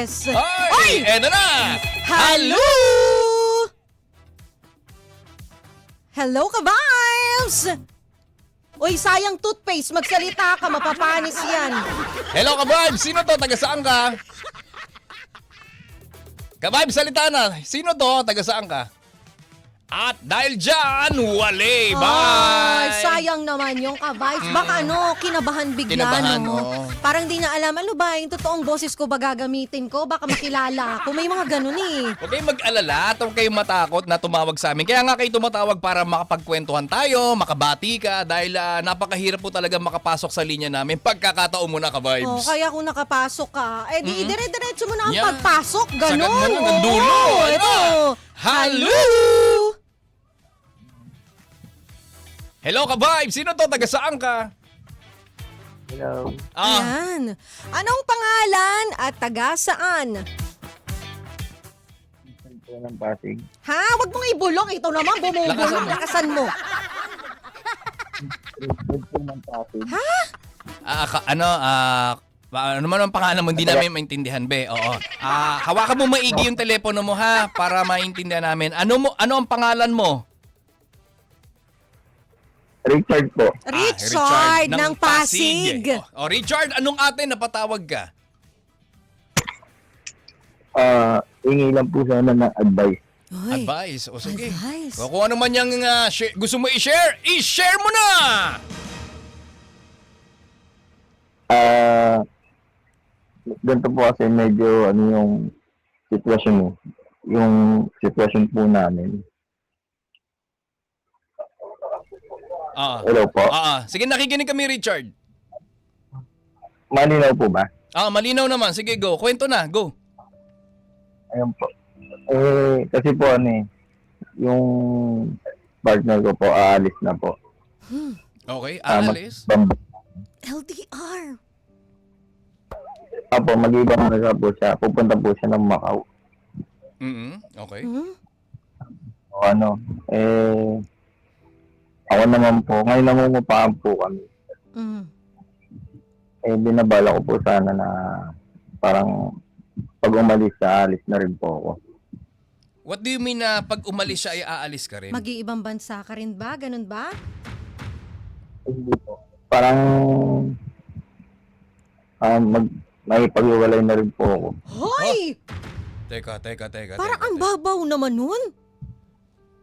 Yes. Ay! Eto na! Hello! Hello ka, Vibes! Uy, sayang toothpaste. Magsalita ka, mapapanis yan. Hello ka-Vibe! Sino to? Taga saan ka? Ka-Vibe, salita na. Sino to? Taga saan ka? At dahil dyan, wale! Ay, Bye! sayang naman yung ka-Vibes. Baka kinabahan bigla, Kinabahan, no? oo. Parang di na alam, ano ba, yung totoong boses ko ba gagamitin ko? Baka makilala ako. May mga ganun eh. Huwag kayong mag-alala at huwag kayong matakot na tumawag sa amin. Kaya nga kayo tumatawag para makapagkwentuhan tayo, makabati ka, dahil napakahirap po talaga makapasok sa linya namin. Pagkakataon mo na ka-Vibes. Oh, kaya kung nakapasok ka, dire-diretso mo na ang Yeah. pagpasok. Ganun. Sagad mo na hanggang dulo. Oo, Ano ito. ba? Hello! Hello ka-Vibe! Sino to? Taga saan ka? Hello. Ayan. Anong pangalan at taga saan? Saan po ng Pasig? Ha? Wag mong ibulong. Ito naman, bumubulong. Lakasan mo. Saan po ng Pasig? Ano man ang pangalan mo, hindi namin maintindihan, be. Oo. Hawakan mo maigi yung telepono mo, ha, para maintindihan namin. Ano ang pangalan mo? Richard po. Richard ng Pasig. Richard, anong ate napatawag ka? Hingi lang po sana ng advice. Hoy. Advice. O sige. Advice. O, kung ano man yung gusto mo i-share, i-share mo na! Ganito po kasi medyo yung sitwasyon mo. Yung sitwasyon po namin. Hello po. Sige, nakikinig kami, Richard. Malinaw po ba? Malinaw naman. Sige, go. Kwento na. Go. Ayun po. Kasi po yung partner ko po aalis na po. Okay, aalis. LDR. Apo, mag-ibang na po siya. Pupunta po siya ng Macau. Okay. O ako naman po, ngayon namumupaan po kami. Binabala ko po sana na parang pag umalis siya, alis na rin po ako. What do you mean na pag umalis siya ay aalis ka rin? Mag-iibang bansa ka rin ba? Ganun ba? Hindi po. Parang may pag-iwalay na rin po ako. Hoy! Teka. Parang ang babaw naman nun.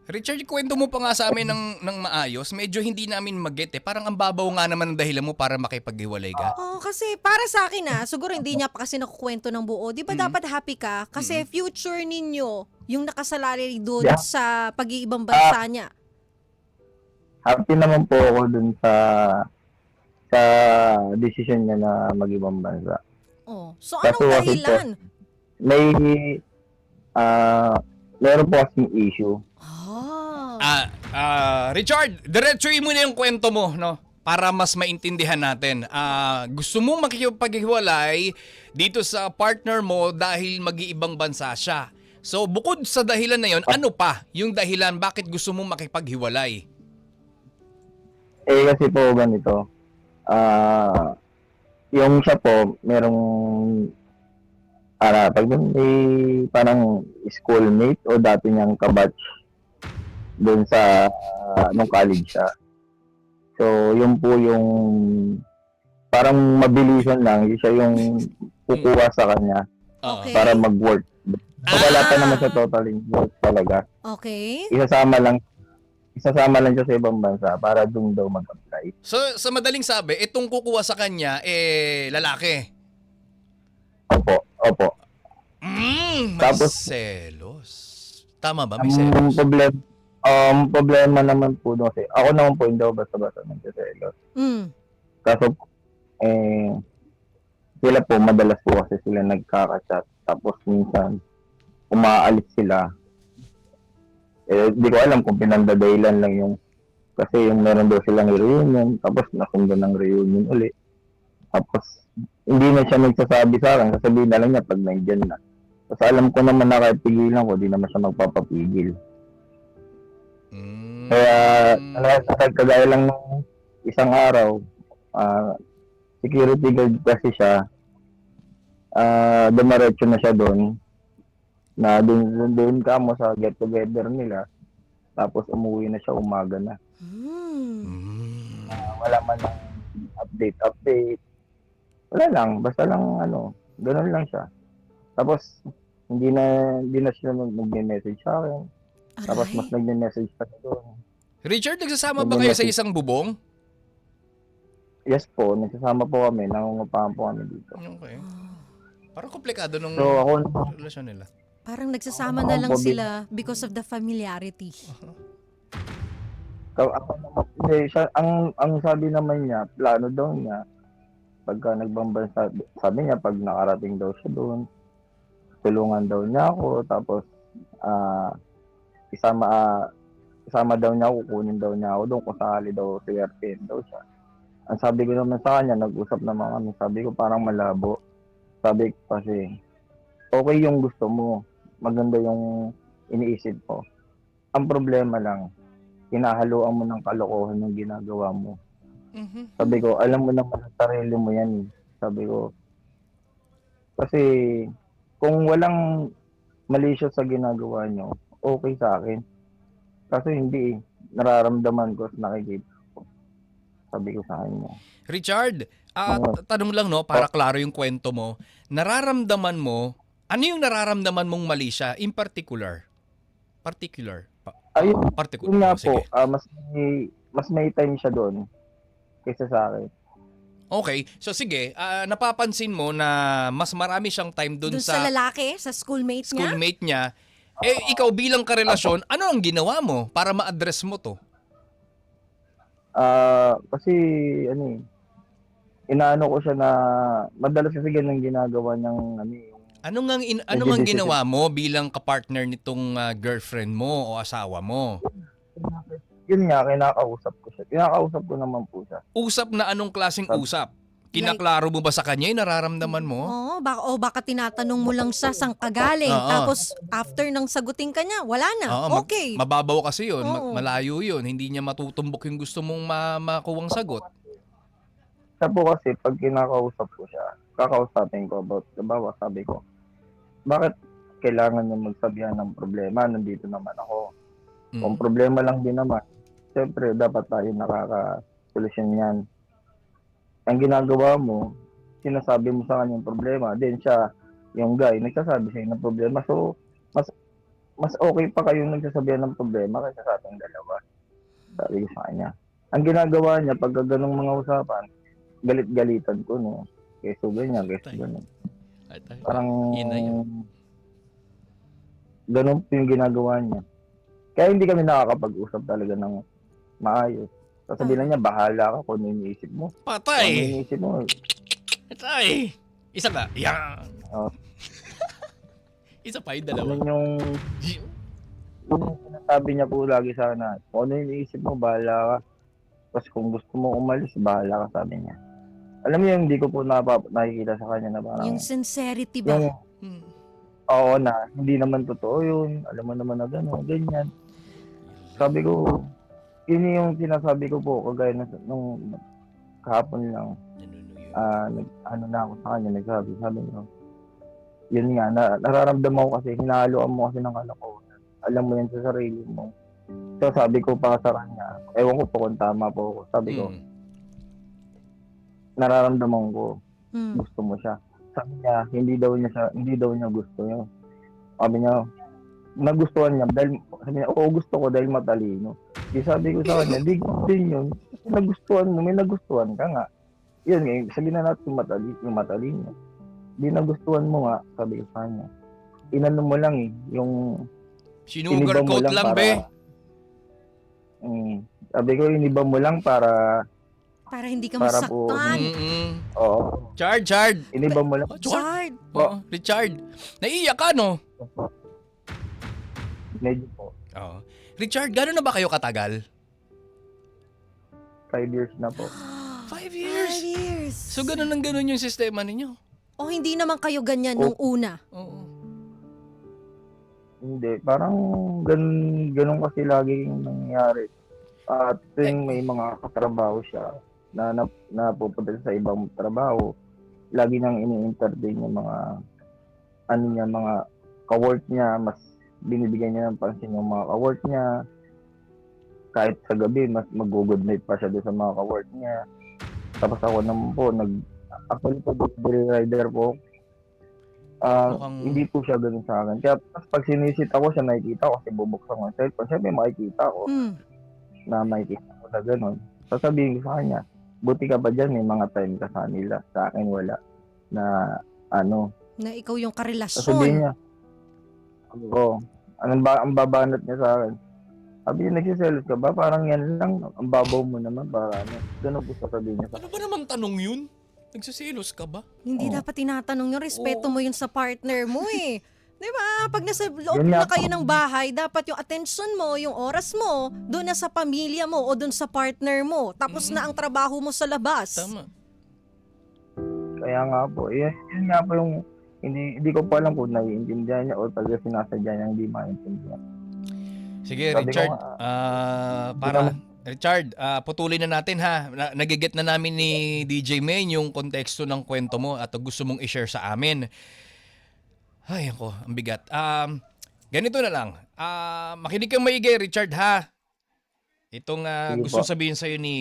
Richard, kwento mo pa nga sa amin ng maayos. Medyo hindi namin mag-get eh. Parang ang babaw nga naman ang dahilan mo para makipaghiwalay ka. Kasi para sa akin siguro hindi niya pa kasi nakukwento ng buo. Di ba dapat happy ka? Kasi future ninyo, yung nakasalalay doon sa pag-iibang bansa niya. Happy naman po ako dun sa decision niya na mag-ibang bansa. So anong dahilan? Meron po kasing issue. Richard, diretsuhin mo na yung kwento mo, no? Para mas maintindihan natin. Gusto mong makikipaghiwalay dito sa partner mo dahil mag-iibang bansa siya. So, bukod sa dahilan na yon, ano pa yung dahilan bakit gusto mong makipaghiwalay? Kasi po ganito. Yung siya po, merong pag may parang schoolmate o dati niyang kabatch doon sa nung college siya. So, yun po yung parang mabilisan lang. Siya yung kukuha sa kanya para mag-work. So, wala pa naman siya totally work talaga. Okay. Isasama lang siya sa ibang bansa para doon daw mag-apply. So, sa madaling sabi, itong kukuha sa kanya, lalaki. Opo. May Tapos, selos. Tama ba? May selos? Problema naman po doon kasi ako naman po hindi ako basta-basta nagsiselos. Kaso sila po madalas po kasi sila nagkaka-chat tapos minsan umaalis sila. Di ko alam kung pinandadahilan lang yung kasi yung meron daw silang reunion tapos nasundan ng reunion uli. Tapos hindi na siya nagsasabi sa akin, sasabihin na lang niya pag nandyan na. Kasi alam ko naman na kahit pigilan ko, di naman siya magpapapigil. Kaya, kagaya lang ng isang araw, security guard kasi siya, dumaretso na siya doon, na doon ka mo sa get together nila, tapos umuwi na siya umaga na. Mm. Wala man lang update. Wala lang, basta lang gano'n lang siya. Tapos hindi na siya nag-message sa akin. Tapos Aray. mas nag-message pa siya doon. Richard, nagsasama ba kayo sa isang bubong? Yes po, nagsasama po kami, nangungupahan po kami dito. Okay. Parang komplikado nung So ako, relasyon nila. Parang nagsasama na lang sila because of the familiarity. ako naman, hindi, siya, ang sabi naman niya, plano daw niya, pagka nagbambansa, sabi niya, pag nakarating daw siya doon, tulungan daw niya ako, tapos isama daw niya ako, kukunin daw niya ako doon, kung sakali daw siwertein daw siya. Ang sabi ko naman sa kanya, nag-usap naman kami, sabi ko parang malabo. Sabi ko kasi, okay yung gusto mo, maganda yung iniisip mo. Ang problema lang, hinahaluan mo ng kalokohan yung ginagawa mo. Mhm. Sabi ko, alam mo naman ang sarili mo yan. Sabi ko, kasi kung walang malicious sa ginagawa nyo, okay sa akin. Kasi hindi, nararamdaman ko at nakikita ko. Sabi ko sa kanya. Richard, tanong lang no, para klaro yung kwento mo. Nararamdaman mo, ano yung nararamdaman mong mali siya in particular? Ayun, Particular. yun nga Oh, sige. po, mas may time siya doon kaysa sa akin. Okay, so sige, napapansin mo na mas marami siyang time dun Doon sa sa lalaki, sa schoolmate niya. schoolmate niya. Ikaw bilang karelasyon, ano ang ginawa mo para ma-address mo to? Kasi inaano ko siya na madalas kasi ganun ginagawa niyang yung Ano nga ginawa mo bilang kapartner nitong girlfriend mo o asawa mo? yun nga, kinakausap ko siya. Kinakausap ko naman po siya. Usap na anong klaseng usap? Kinaklaro mo ba sa kanya yung nararamdaman mo? Oo, baka tinatanong mo lang siya saan ka galing. Oo. Tapos after nang sagutin ka niya, wala na. Oo, Okay. mababaw kasi yun, Oo. malayo yun, hindi niya matutumbok yung gusto mong makuwang sagot. Siya po kasi, pag kinakausap ko siya, kakausapin ko about, diba, sabi ko, bakit kailangan niya magsabihan ng problema? Nandito naman ako. Kung Mm. problema lang din naman, siyempre, dapat tayo nakaka-solusyon yan. Ang ginagawa mo, sinasabi mo sa kanya yung problema, then siya, yung guy, nagsasabi sa'yo ng problema. So, mas okay pa kayong nagsasabihan ng problema kaysa sa ating dalawa. Sabi ko sa kanya. Ang ginagawa niya, pag ganung mga usapan, galit-galitan ko, no? Keso ganyan, keso ganun. Parang, ganun po yung ginagawa niya. Kaya hindi kami nakakapag-usap talaga ng maayos. Sasabihin lang niya, bahala ka kung ano yung iniisip mo. Kung ano Patay! yung iniisip mo, Patay! Isa ba? Yan! Oo. Isa pa, yung dalawa. yun yung sinasabi niya po lagi sana. Kung ano yung iniisip mo, bahala ka. Tapos kung gusto mo umalis, bahala ka, sabi niya. Alam mo yung hindi ko po nakikita sa kanya na parang, Yung sincerity ba? yung, Hmm. oo na, hindi naman totoo yun. Alam mo naman na gano'n, ganyan. Sabi ko, yun yung sinasabi ko po, kagaya nung kahapon lang, ano na ako sa kanya, sabi ko, yun nga, nararamdaman ko kasi, hinahaluan mo kasi ng kalokohan. Alam mo yan sa sarili mo. So sabi ko pa sa kanya, ewan ko po kung tama po ako, sabi ko, nararamdaman ko, Mm. gusto mo siya. Sabi niya, hindi daw niya gusto niya. Sabi niya, nagustuhan niya dahil, sabi niya, oo, gusto ko dahil matalino. Di sabi ko sa kanya, di ko din yun. Nagustuhan mo, may nagustuhan ka nga. Yun nga, sabi na natin yung matalino. Di nagustuhan mo nga, sabi ko sa kanya. Inano mo lang yung Sinugar iniba mo coat lang, be. Sabi ko, iniba mo lang para Para hindi ka Para po- masaktan. oo, Chard! iniba mo lang. Chard. Oo, Richard, naiiyak ka, no? Medyo po. Oo. Richard, gano'n na ba kayo katagal? 5 years na po. 5 years. 5 years. So, gano'n ang gano'n yung sistema ninyo? O hindi naman kayo ganyan nung una. Oo. Hindi, parang ganun kasi laging nangyayari. At tuwing may mga katrabaho siya na napupunta sa ibang trabaho, lagi niyang ini-entertain yung mga ano niya, mga ka-work niya, mas binibigyan niya ng pansin yung mga ka-work niya. Kahit sa gabi, mas mag-good night pa siya doon sa mga ka-work niya. Tapos ako naman po, actually po, delivery rider po. Mukhang Hindi po siya ganun sa akin. Kaya pag sinisita ko siya, nakikita ko kasi bubuksan ko ang cellphone. Siyempre makikita ko Hmm. na makikita ko na ganun. Sasabihin ko sa kanya, buti ka ba dyan, may mga time ka sa nila. Sa akin wala. Na ano, Na ikaw yung sasabihin karelasyon. niya, oo, ang babanat niya sa akin. Sabi niya, nagsiselos ka ba? Parang yan lang, ang babaw mo naman, para ano. Ganun po sasabihin niya sa ano akin. ba naman tanong yun? Nagsiselos ka ba? Hindi Oo. dapat tinatanong yung respeto Oo. mo yun sa partner mo eh. 'Di ba? Pag nasa loob Yun nga na kayo po. ng bahay, dapat yung attention mo, yung oras mo, doon na sa pamilya mo o doon sa partner mo. Tapos na ang trabaho mo sa labas. Tama. Kaya nga po, yun nga po yung hindi ko pa alam kung naiintindihan niya o talaga sinasadya niya hindi maintindihan. Sige, Sabi ko Richard. nga, hindi naman, Richard, putulin na natin ha. Nagiget na namin ni DJ Main yung konteksto ng kwento mo at gusto mong i-share sa amin. Ay, ako, ang bigat. Ganito na lang. Makinig kang maigi, Richard ha. Itong sige gusto po. sabihin sa'yo ni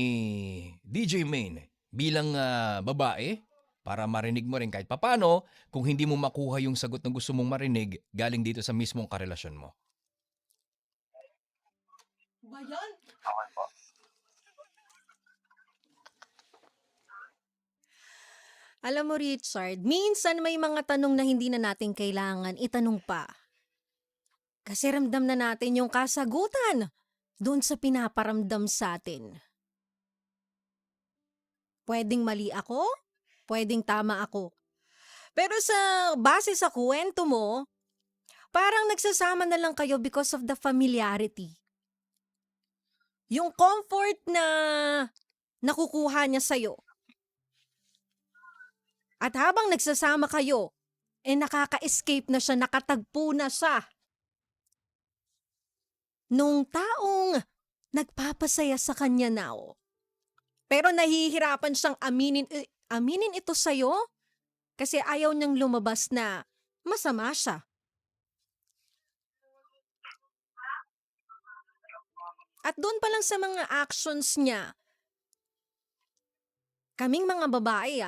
DJ Main bilang babae para marinig mo rin kahit papano kung hindi mo makuha yung sagot na gusto mong marinig galing dito sa mismong karelasyon mo. Ba yan? Okay po. Alam mo Richard, minsan may mga tanong na hindi na natin kailangan itanong pa. Kasi ramdam na natin yung kasagutan doon sa pinaparamdam sa atin. Pwedeng mali ako, pwedeng tama ako. Pero sa base sa kwento mo, parang nagsasama na lang kayo because of the familiarity. Yung comfort na nakukuha niya sa'yo. At habang nagsasama kayo, nakaka-escape na siya, nakatagpo na siya nung taong nagpapasaya sa kanya now. Pero nahihirapan siyang aminin ito sa'yo kasi ayaw niyang lumabas na masama siya. At doon pa lang sa mga actions niya, kaming mga babae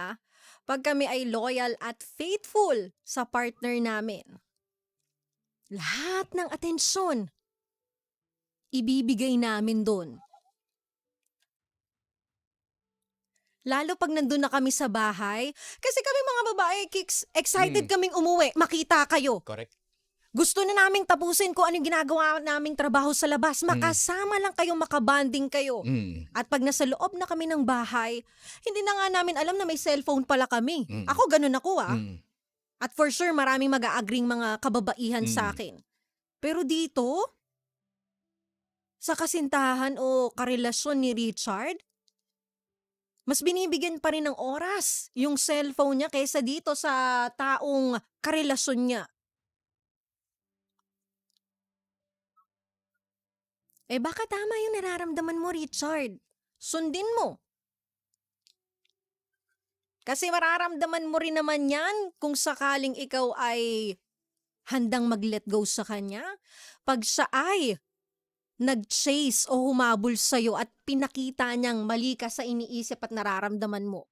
pag kami ay loyal at faithful sa partner namin, lahat ng atensyon, ibibigay namin doon. Lalo pag nandun na kami sa bahay, kasi kami mga babae, excited kaming umuwi, makita kayo. Correct? Gusto na naming tapusin kung anong ginagawa naming trabaho sa labas. Makasama lang kayo, makabanding kayo. Mm. At pag nasa loob na kami ng bahay, hindi na nga namin alam na may cellphone pala kami. Mm. Ako ganun ako Mm. At for sure, maraming mag-a-agreeing mga kababaihan sa akin. Pero dito, sa kasintahan o karelasyon ni Richard, mas binibigyan pa rin ng oras yung cellphone niya kaysa dito sa taong karelasyon niya. Baka tama yung nararamdaman mo, Richard. Sundin mo. Kasi mararamdaman mo rin naman yan kung sakaling ikaw ay handang mag-let go sa kanya. Pag siya ay nag-chase o humabol sa'yo at pinakita niyang mali ka sa iniisip at nararamdaman mo.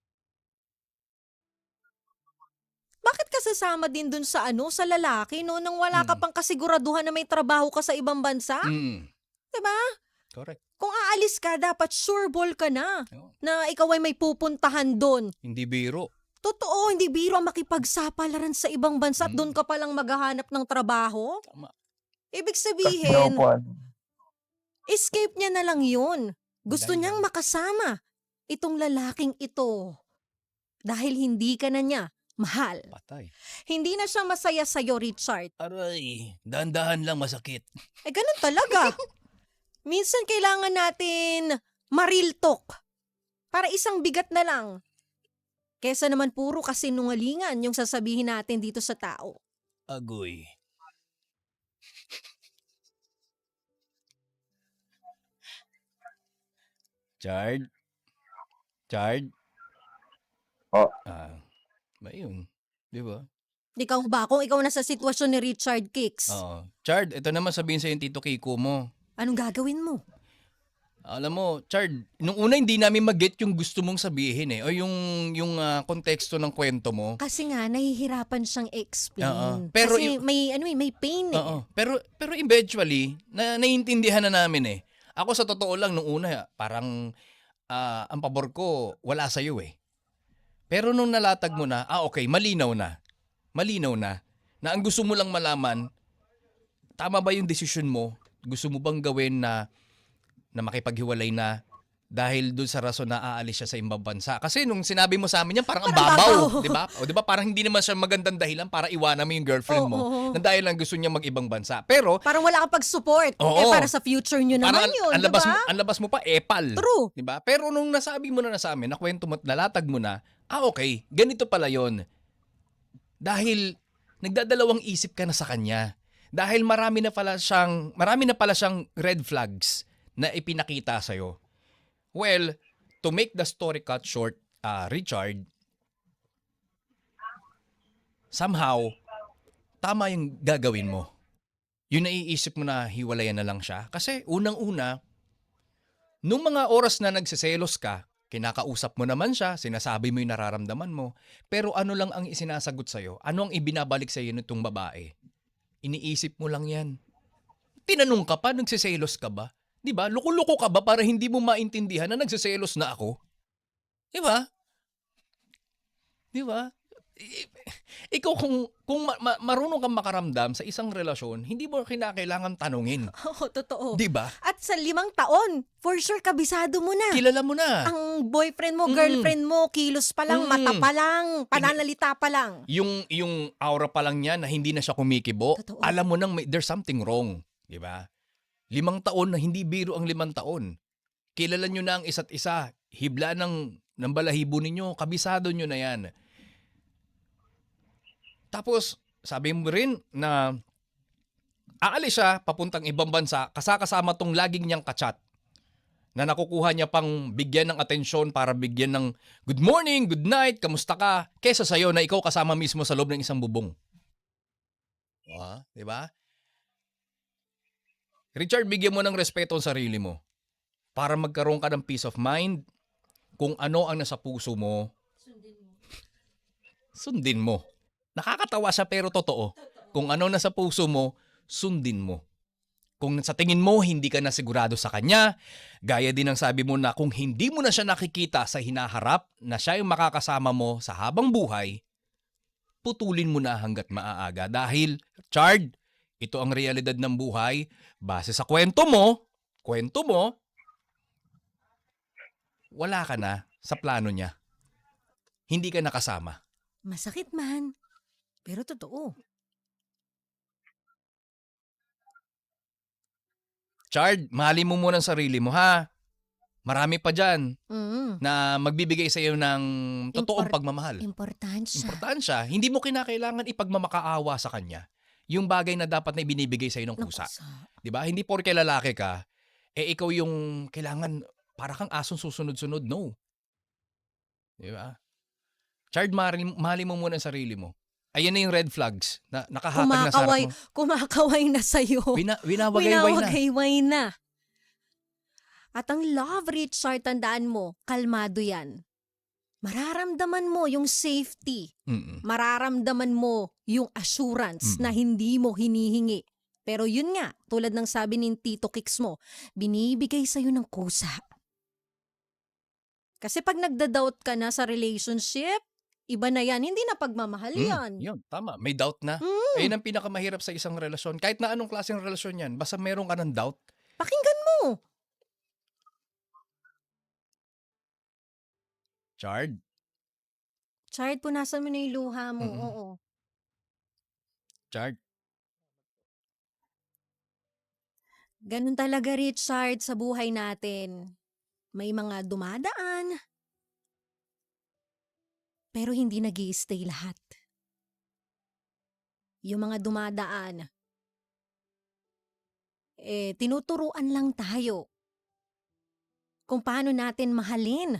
Bakit ka sasama din dun sa sa lalaki nang wala ka pang kasiguraduhan na may trabaho ka sa ibang bansa? Mm. Diba? Correct. Kung aalis ka, dapat sure ball ka na Oo. na ikaw ay may pupuntahan doon. Hindi biro. Totoo, hindi biro ang makipagsapalaran sa ibang bansa at doon ka palang maghahanap ng trabaho. Tama. Ibig Kasi daw sabihin, po, escape niya na lang yun. Gusto Dahil niyang makasama itong lalaking ito dahil hindi ka na niya mahal. Patay. Hindi na siya masaya sa'yo, Richard. Aray, dahan-dahan lang masakit. Ganun talaga. Minsan kailangan natin ma-real talk para isang bigat na lang. Kesa naman puro kasinungalingan yung sasabihin natin dito sa tao. Agoy. Chard? Chard? Oh. Ayun, 'di ba? Ikaw ba, kung ikaw nasa sitwasyon ni Richard Kicks, Oo. Chard, ito naman sabihin sa'yo yung Tito Kiko mo. anong gagawin mo? Alam mo, Chard, nung una hindi namin mag-get yung gusto mong sabihin eh. O yung konteksto ng kwento mo. Kasi nga, nahihirapan siyang Oo. explain. Pero Kasi may pain eh. Oo. Pero eventually, naiintindihan na namin eh. Ako sa totoo lang, nung una, parang ang pabor ko, wala sa'yo eh. Pero nung nalatag mo na, okay, malinaw na. Malinaw na. Na ang gusto mo lang malaman, tama ba yung desisyon mo? Gusto mo bang gawin na makipaghiwalay na dahil doon sa rason na aalis siya sa ibang bansa? Kasi nung sinabi mo sa amin yan, parang ang Parang babaw, babaw. 'di ba? O 'di ba parang hindi naman siya magandang dahilan para iwanan mo yung girlfriend mo Oo. na dahil lang gusto niya mag-ibang bansa. Pero Parang wala kang pag-support. Oo. Eh, para sa future nyo naman parang yun, ang di labas ba? mo, ang labas mo pa epal. True. 'Di ba? Pero nung nasabi mo na sa amin, nakwento mo at nalatag mo na, okay, ganito pala 'yon. Dahil nagdadalawang isip ka na sa kanya. Dahil marami na pala siyang red flags na ipinakita sa Well, to make the story cut short, Richard, somehow tama yung gagawin mo. Yung naiisip mo na hiwalayan na lang siya. Kasi unang-una, nung mga oras na nagsiselos ka, kinakausap mo naman siya, sinasabi mo yung nararamdaman mo, pero ano lang ang isinasagot sa'yo? Ano ang ibinabalik sa'yo nitong babae? Iniisip mo lang yan. Tinanong ka pa, nagsiselos ka ba? Di ba? Loko-loko ka ba para hindi mo maintindihan na nagsiselos na ako? Di ba? Di ba? Ikaw kung marunong kang makaramdam sa isang relasyon, hindi mo kinakailangan tanungin. Oo, totoo. Di ba? At sa 5 taon, for sure, kabisado mo na. Kilala mo na. Ang boyfriend mo, girlfriend mo, kilos pa lang, mata pa lang, pananalita pa lang. Yung aura pa lang niya na hindi na siya kumikibo, Totoo. alam mo nang there's something wrong. Di ba? 5 taon na hindi biro ang 5 taon. Kilala nyo na ang isa't isa. Hibla ng balahibo ninyo. Kabisado nyo na yan. Tapos, sabi mo rin na aalis siya papuntang ibang bansa kasama tong laging niyang kachat na nakukuha niya pang bigyan ng atensyon para bigyan ng good morning, good night, kamusta ka, kesa sa'yo na ikaw kasama mismo sa loob ng isang bubong. Di ba? Richard, bigyan mo ng respeto ang sarili mo para magkaroon ka ng peace of mind. Kung ano ang nasa puso mo, sundin mo. Nakakatawa siya pero totoo. Kung ano nasa puso mo, sundin mo. Kung sa tingin mo hindi ka na sigurado sa kanya, gaya din ng sabi mo na kung hindi mo na siya nakikita sa hinaharap na siya yung makakasama mo sa habang buhay, putulin mo na hanggat maaaga. Dahil, Chard, ito ang realidad ng buhay. Base sa kwento mo, wala ka na sa plano niya. Hindi ka nakasama. Masakit man, pero totoo. Chard, mahalin mo muna ang sarili mo, ha? Marami pa dyan Mm. na magbibigay sa iyo ng totoong pagmamahal. Importansya. Importansya. Hindi mo kinakailangan ipagmamakaawa sa kanya yung bagay na dapat na ibinibigay sa iyo ng kusa. Di ba? Hindi porke lalaki ka, ikaw yung kailangan para kang asong susunod-sunod. No. Di ba? Chard, mahalin mo muna ang sarili mo. Ayan na yung red flags na nakahatag na sa harap mo. Kumakaway na sa'yo. Winawagayway na. na. At ang love, Richard, tandaan mo, kalmado yan. Mararamdaman mo yung safety. Mm-mm. Mararamdaman mo yung assurance na hindi mo hinihingi. Pero yun nga, tulad ng sabi ni Tito Kicks mo, binibigay sa'yo ng kusa. Kasi pag nagda-doubt ka na sa relationship, iba na yan. Hindi na pagmamahal yan. Yun, tama. May doubt na. Ayun ang pinakamahirap sa isang relasyon. Kahit na anong klaseng relasyon yan, basta meron ka ng doubt. Pakinggan mo. Chard. Chard, punasan mo na yung luha mo. Mm-mm. Oo. Chard. Ganun talaga, Richard, sa buhay natin. May mga dumadaan, pero hindi nag-i-stay lahat. Yung mga dumadaan, tinuturuan lang tayo kung paano natin mahalin,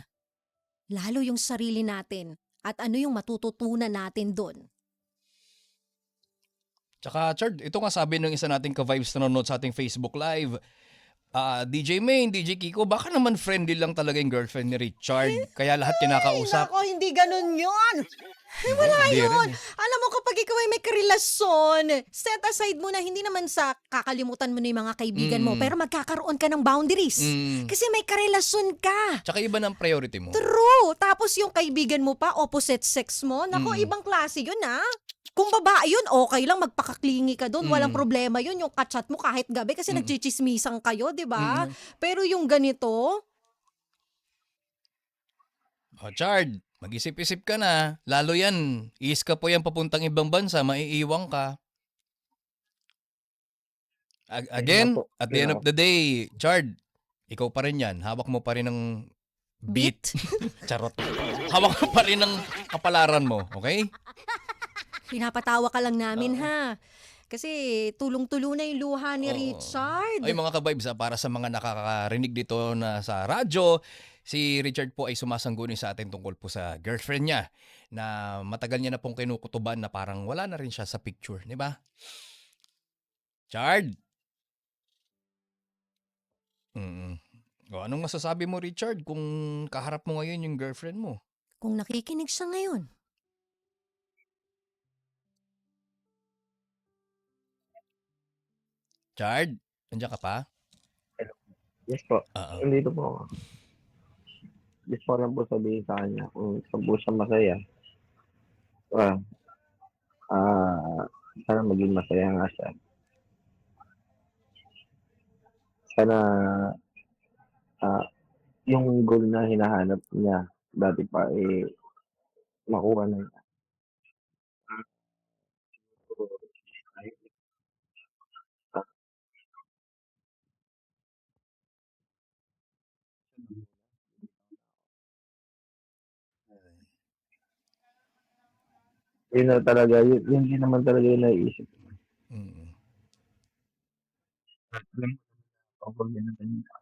lalo yung sarili natin At ano yung matututunan natin doon. Tsaka, Chard, ito nga sabi ng isa nating ka-vibes na nanonood sa ating Facebook Live. DJ Main, DJ Kiko, baka naman friendly lang talaga yung girlfriend ni Richard. Kaya lahat kinakausap. Nako, hindi ganun yun. Wala Hindi yun. rin eh. Alam mo, kapag ikaw ay may karelasyon, set aside mo na hindi naman sa kakalimutan mo na yung mga kaibigan mo, pero magkakaroon ka ng boundaries. Mm. Kasi may karelasyon ka. Tsaka iba ng priority mo. True. Tapos yung kaibigan mo pa, opposite sex mo, nako, ibang klase yun ah. Kung babae yun, okay lang, magpakaklingi ka doon. Walang problema yun, yung kachat mo kahit gabi kasi nagchichismisan kayo, di ba? Pero yung ganito, Chard, mag-isip-isip ka na. Lalo yan, iiska po yan papuntang ibang bansa, maiiwang ka. Again, po. at the end of the day, Chard, ikaw pa rin yan. Hawak mo pa rin ng beat. Charot. Hawak mo pa rin ng kapalaran mo, okay? pinapatawa ka lang namin ha. Kasi tulong-tulo na yung luha ni Richard. Ay mga ka-vibes, para sa mga nakakarinig dito na sa radyo, si Richard po ay sumasangguni sa atin tungkol po sa girlfriend niya na matagal niya na pong kinukutuban na parang wala na rin siya sa picture, di ba? Chard? O, anong masasabi mo, Richard, kung kaharap mo ngayon yung girlfriend mo? Kung nakikinig siya ngayon, Chard, nandiyan ka pa? Yes po. Oo. Nandito po ako. Gusto ko lang po sabihin sa kanya kung saan po siya masaya. Ah, sana maging masaya nga siya. Sana yung goal na hinahanap niya dati pa makuha na niya. Yun na talaga, yun din naman talaga yung naiisip. Mm. Alam mo, kapag binatan niya,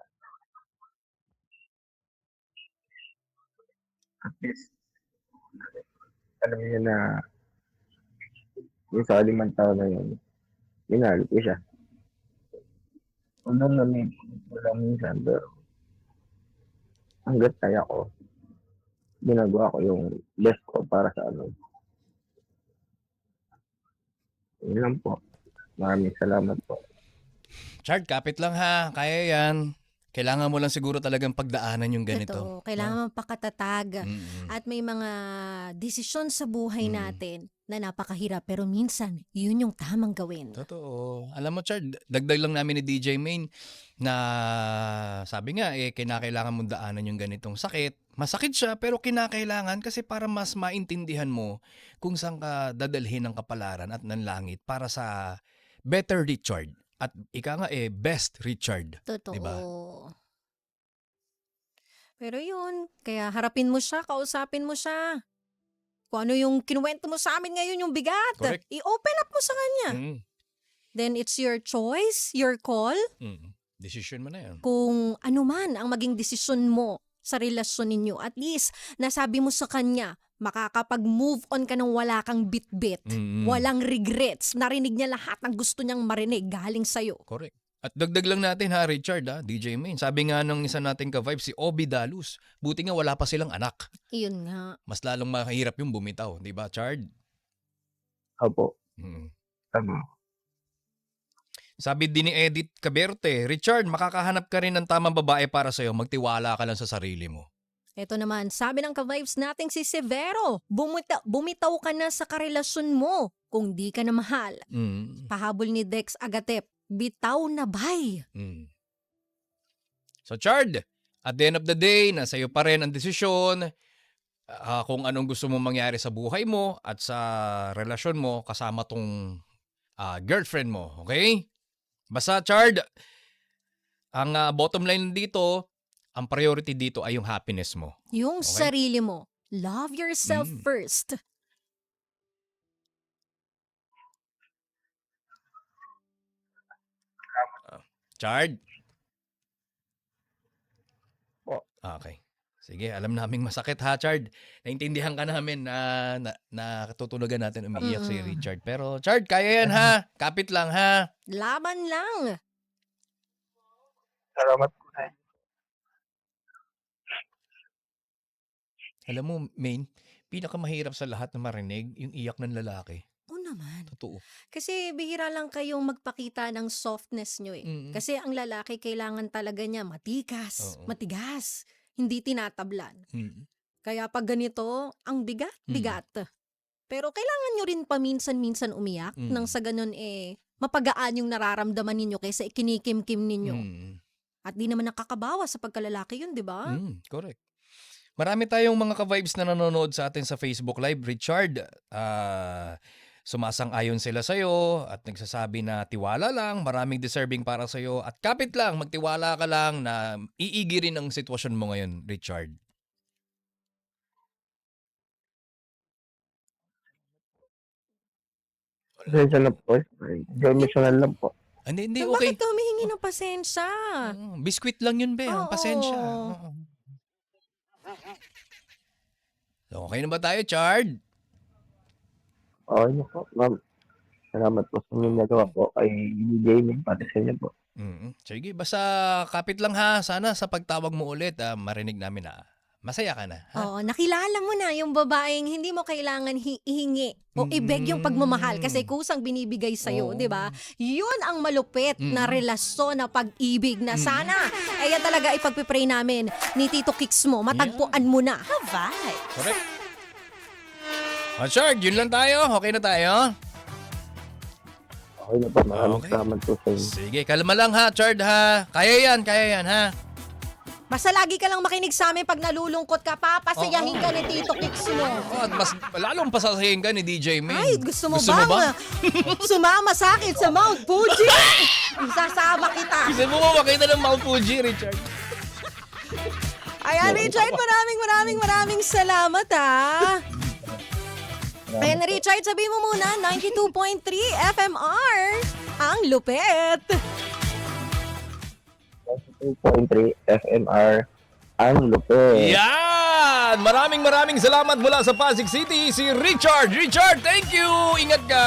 at least, alam niya na yung sa alimang tao na yun, minahal ko siya. Unang namin, walang minsan, pero hanggat kaya ko, ginagawa ko yung best ko para sa ano. Yun lang po. Maraming salamat po. Chard, kapit lang ha. Kaya yan. Kailangan mo lang siguro talagang pagdaanan yung ganito. totoo, kailangan mapakatatag. Mm-mm. At may mga desisyon sa buhay natin na napakahirap pero minsan yun yung tamang gawin. Totoo. Alam mo, Chard, dagdag lang namin ni DJ Main na sabi nga, kinakailangan mong daanan yung ganitong sakit. Masakit siya, pero kinakailangan kasi para mas maintindihan mo kung saan ka dadalhin ng kapalaran at ng langit para sa better Richard. At ika nga best Richard. Totoo. Diba? Pero yun, kaya harapin mo siya, kausapin mo siya. Kung ano yung kinuwento mo sa amin ngayon, yung bigat, Correct. i-open up mo sa kanya. Mm. Then it's your choice, your call. Decision mo na yan. Kung ano man ang maging desisyon mo sa relasyon ninyo, at least nasabi mo sa kanya, makakapag-move on ka nang wala kang bit-bit. Walang regrets. Narinig niya lahat ng gusto niyang marinig galing sa'yo. Correct. At dagdag lang natin ha, Richard, DJ Main. Sabi nga ng isa nating ka-vibe, si Obi Dalus. Buti nga wala pa silang anak. Iyon nga. Mas lalong mahirap yung bumitaw. Di ba, Chard? Opo. Mm. Tama. Sabi din ni Edith Caberte, Richard, makakahanap ka rin ng tamang babae para sa'yo. Magtiwala ka lang sa sarili mo. Ito naman, sabi ng ka-vibes nating si Severo, bumitaw ka na sa karelasyon mo kung di ka na mahal. Pahabol ni Dex Agatep, bitaw na bay. So Chard, at the end of the day, nasa iyo pa rin ang desisyon kung anong gusto mo mangyari sa buhay mo at sa relasyon mo kasama tong girlfriend mo, okay? Basta Chard, ang bottom line dito, ang priority dito ay yung happiness mo. Yung Okay. sarili mo. Love yourself first. Chard? Po. Okay. Sige, alam naming masakit ha, Chard. Naintindihan ka namin na tutunugan natin umiiyak si Mm. Richard. Pero Chard, kaya yan ha. Kapit lang ha. Laban lang. Salamat po tayo. Alam mo, Main, pinakamahirap sa lahat na marinig yung iyak ng lalaki. Oo naman. Totoo. Kasi bihira lang kayong magpakita ng softness nyo eh. Mm. Kasi ang lalaki kailangan talaga niya matikas, Oo. matigas, hindi tinatablan. Mm. Kaya pag ganito, ang bigat. Pero kailangan nyo rin paminsan-minsan umiyak nang sa ganun mapagaan yung nararamdaman ninyo kaysa ikinikim-kim ninyo. Mm. At di naman nakakabawa sa pagkalalaki yun, di ba? Correct. Marami tayong mga ka-vibes na nanonood sa atin sa Facebook Live. Richard, sumasang-ayon sila sa'yo at nagsasabi na tiwala lang, maraming deserving para sa'yo at kapit lang, magtiwala ka lang na iigi rin ang sitwasyon mo ngayon, Richard. Pasensya na po. Emotional lang po. Hindi, So, okay. bakit ka humihingi ng pasensya? Biskwit lang yun, be. Oo. Pasensya. Oo. So, okay na ba tayo, Chard? Okay na po, ma'am. Salamat po sa inyong nagawa po kay Jamie, pati sa inyo po. Sige, basta kapit lang ha. Sana sa pagtawag mo ulit, marinig namin na masaya ka na. Ha? Oo, nakilala mo na yung babaeng hindi mo kailangan ihingi o ibeg yung pagmamahal kasi kusang binibigay sa'yo, Oo. di ba? Yun ang malupit na relasyon na pag-ibig na sana. Kaya talaga ipagpipray namin ni Tito Kicks mo, matagpuan mo na. Bye! Correct. Chard, yun lang tayo. Okay na tayo? Okay na po, maraming Okay. salamat po sa inyo. Sige, kalma lang ha, Chard ha. Kaya yan ha. Basta lagi ka lang makinig sa amin pag nalulungkot ka, papasayahin ka ni Tito Kicks mo. At mas lalong pasasahin ka ni DJ May. Ay, gusto mo bang sumama sa akin sa Mount Fuji? Isasama kita. Gusto mo makita ng Mount Fuji, Richard? Ayan, Richard, maraming salamat ha. Ayan, Richard, sabi mo muna, 92.3 FMR. Ang lupet. 2.3 FMR, ang lupit. Yan! Maraming salamat mula sa Pasig City, si Richard. Richard, thank you! Ingat ka!